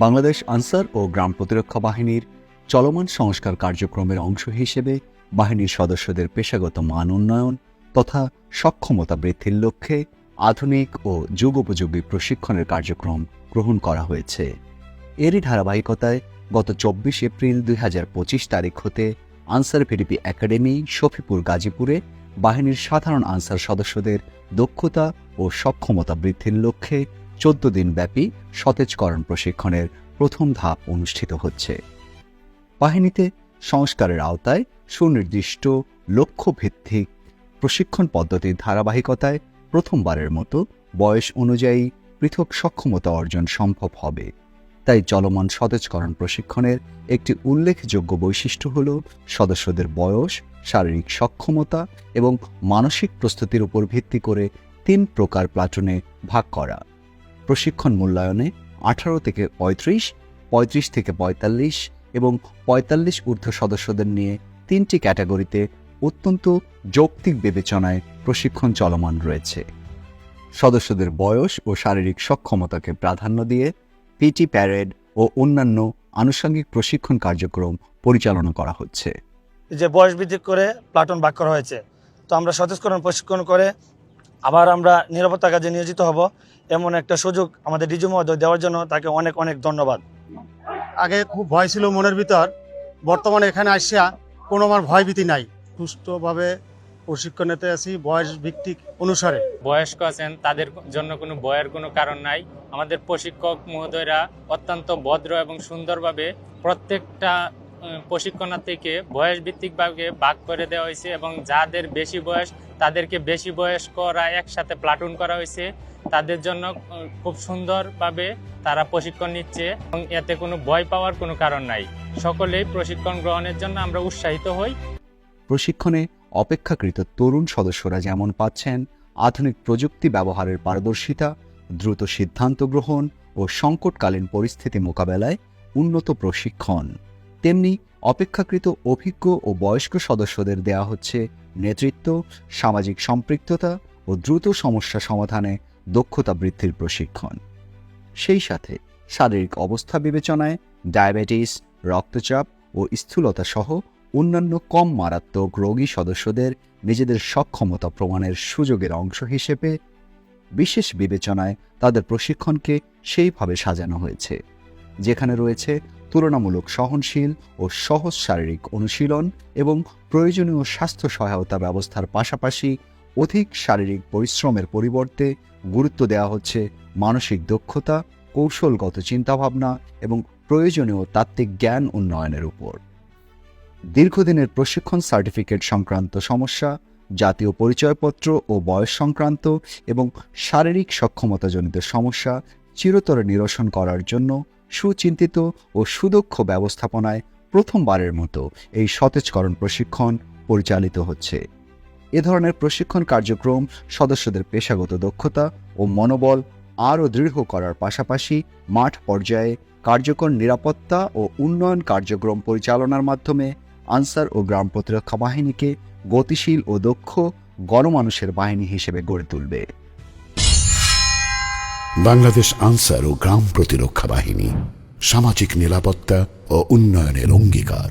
বাংলাদেশ আনসার ও গ্রাম প্রতিরক্ষা বাহিনীর চলমান সংস্কার কার্যক্রমের অংশ হিসেবে বাহিনীর সদস্যদের পেশাগত মান উন্নয়ন তথা সক্ষমতা বৃদ্ধির লক্ষ্যে আধুনিক ও যুগোপযোগী প্রশিক্ষণের কার্যক্রম গ্রহণ করা হয়েছে। এরই ধারাবাহিকতায় গত 24 এপ্রিল 2025 তারিখ হতে আনসার ভিডিপি একাডেমি শফিপুর গাজীপুরে বাহিনীর সাধারণ আনসার সদস্যদের দক্ষতা ও সক্ষমতা বৃদ্ধির লক্ষ্যে 14 দিন ব্যাপী সতেজকরণ প্রশিক্ষণের প্রথম ধাপ অনুষ্ঠিত হচ্ছে। বাহিনীতে সংস্কারের আওতায় সুনির্দিষ্ট লক্ষ্যভিত্তিক প্রশিক্ষণ পদ্ধতির ধারাবাহিকতায় প্রথমবারের মতো বয়স অনুযায়ী পৃথক সক্ষমতা অর্জন সম্ভব হবে। তাই চলমান সতেজকরণ প্রশিক্ষণের একটি উল্লেখযোগ্য বৈশিষ্ট্য হল সদস্যদের বয়স, শারীরিক সক্ষমতা এবং মানসিক প্রস্তুতির উপর ভিত্তি করে 3 প্রকার প্লাটুনে ভাগ করা। প্রশিক্ষণ মূল্যায়নে 18 থেকে 35, 35 থেকে 45 এবং 45 ঊর্ধ্ব সদস্যদের নিয়ে 3টি ক্যাটাগরিতে অত্যন্ত যৌক্তিক বিবেচনায় প্রশিক্ষণ চলমান রয়েছে। সদস্যদের বয়স ও শারীরিক সক্ষমতাকে প্রাধান্য দিয়ে পিটি প্যারেড ও অন্যান্য আনুষঙ্গিক প্রশিক্ষণ কার্যক্রম পরিচালনা করা হচ্ছে। যে বয়স ভিত্তিক করে প্লাটুন ভাগ করা হয়েছে, তো আমরা সতেজকরণ প্রশিক্ষণ করে আবার আমরা নিরাপত্তা কাজে নিয়োজিত হব, এমন একটা সুযোগ আমাদের ডিজি মহোদয় দেওয়ার জন্য তাকে অনেক অনেক ধন্যবাদ। আগে খুব ভয় ছিল মনের ভিতর, বর্তমানে এখানে আসিয়া কোনো আমার ভয়ভীতি নাই। সুষ্ঠুভাবে প্রশিক্ষণ নিতে আসি বয়স ভিত্তিক অনুসারে। বয়স্ক আছেন তাদের জন্য কোনো ভয়ের কোনো কারণ নাই। আমাদের প্রশিক্ষক মহোদয়রা অত্যন্ত ভদ্র এবং সুন্দরভাবে প্রত্যেকটা প্রশিক্ষণার্থীকে বয়স ভিত্তিকভাবে ভাগ করে দেওয়া হয়েছে এবং যাদের বেশি বয়স তাদেরকে বেশি বয়স্করা একসাথে প্লাটুন করা হয়েছে। তাদের জন্য খুব সুন্দরভাবে তারা প্রশিক্ষণ নিচ্ছে এবং এতে কোনো ভয় পাওয়ার কোনো কারণ নাই। সকলেই প্রশিক্ষণ গ্রহণের জন্য আমরা উৎসাহিত হই। প্রশিক্ষণে অপেক্ষাকৃত তরুণ সদস্যরা যেমন পাচ্ছেন আধুনিক প্রযুক্তি ব্যবহারের পারদর্শিতা, দ্রুত সিদ্ধান্ত গ্রহণ ও সংকটকালীন পরিস্থিতি মোকাবেলায় উন্নত প্রশিক্ষণ, তেমনি অপেক্ষাকৃত অভিজ্ঞ ও বয়স্ক সদস্যদের দেয়া হচ্ছে নেতৃত্ব, সামাজিক সম্পৃক্ততা ও দ্রুত সমস্যা সমাধানে দক্ষতা বৃদ্ধির প্রশিক্ষণ। সেই সাথে শারীরিক অবস্থা বিবেচনায় ডায়াবেটিস, রক্তচাপ ও স্থূলতা সহ অন্যান্য কম মারাত্মক রোগী সদস্যদের নিজেদের সক্ষমতা প্রমাণের সুযোগের অংশ হিসেবে বিশেষ বিবেচনায় তাদের প্রশিক্ষণকে সেইভাবে সাজানো হয়েছে, যেখানে রয়েছে তুলনামূলক সহনশীল ও সহজ শারীরিক অনুশীলন এবং প্রয়োজনীয় স্বাস্থ্য সহায়তা ব্যবস্থার পাশাপাশি অধিক শারীরিক পরিশ্রমের পরিবর্তে গুরুত্ব দেওয়া হচ্ছে মানসিক দক্ষতা, কৌশলগত চিন্তাভাবনা এবং প্রয়োজনীয় তাত্ত্বিক জ্ঞান উন্নয়নের উপর। দীর্ঘদিনের প্রশিক্ষণ সার্টিফিকেট সংক্রান্ত সমস্যা, জাতীয় পরিচয়পত্র ও বয়স সংক্রান্ত এবং শারীরিক সক্ষমতাজনিত সমস্যা চিরতরে নিরসন করার জন্য সুচিন্তিত ও সুদক্ষ ব্যবস্থাপনায় প্রথমবারের মতো এই সতেজকরণ প্রশিক্ষণ পরিচালিত হচ্ছে। এ ধরনের প্রশিক্ষণ কার্যক্রম সদস্যদের পেশাগত দক্ষতা ও মনোবল আরও দৃঢ় করার পাশাপাশি মাঠ পর্যায়ে কার্যকর নিরাপত্তা ও উন্নয়ন কার্যক্রম পরিচালনার মাধ্যমে আনসার ও গ্রাম প্রতিরক্ষা বাহিনীকে গতিশীল ও দক্ষ গণমানুষের বাহিনী হিসেবে গড়ে তুলবে। বাংলাদেশ আনসার ও গ্রাম প্রতিরক্ষা বাহিনী সামাজিক নিরাপত্তা ও উন্নয়নের অঙ্গীকার।